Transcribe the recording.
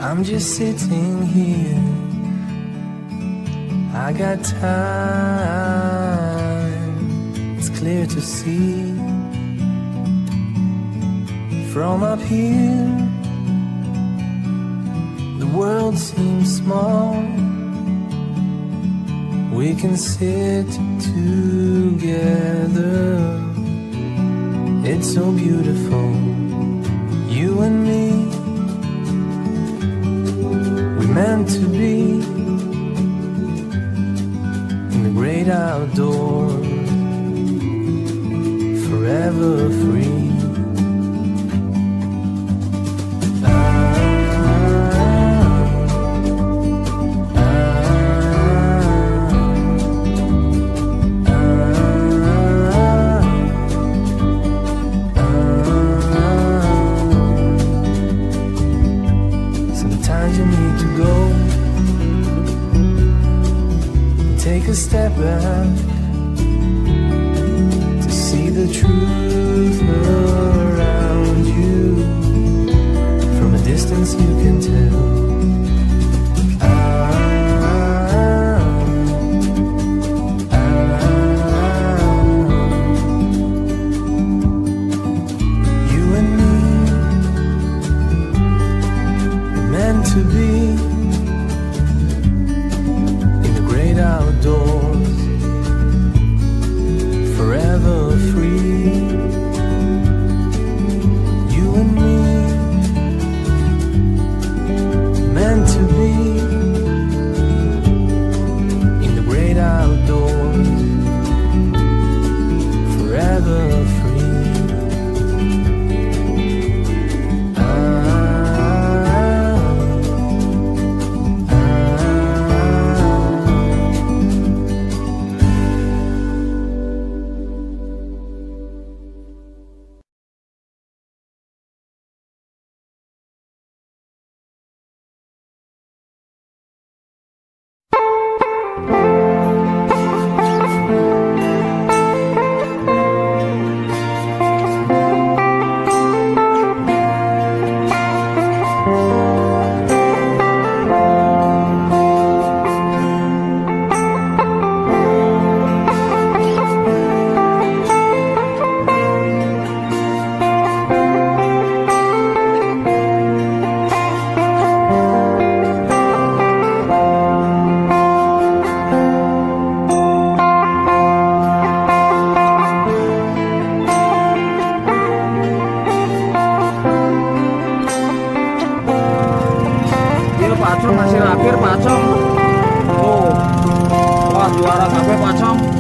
I'm just sitting here. I got time. It's clear to see from up here. The world seems small. We can sit together. It's so beautiful, you and me. We're meant to be in the great outdoors, forever free. Sometimes you need to go and take a step back to see the truth around you. From a distance you can tell. You and me, we're meant to be in the great outdoors, forever free. You and me, meant to be in the great outdoors, forever free. Pacong hasil akhir pacong. Oh, wah juara sampai pacong.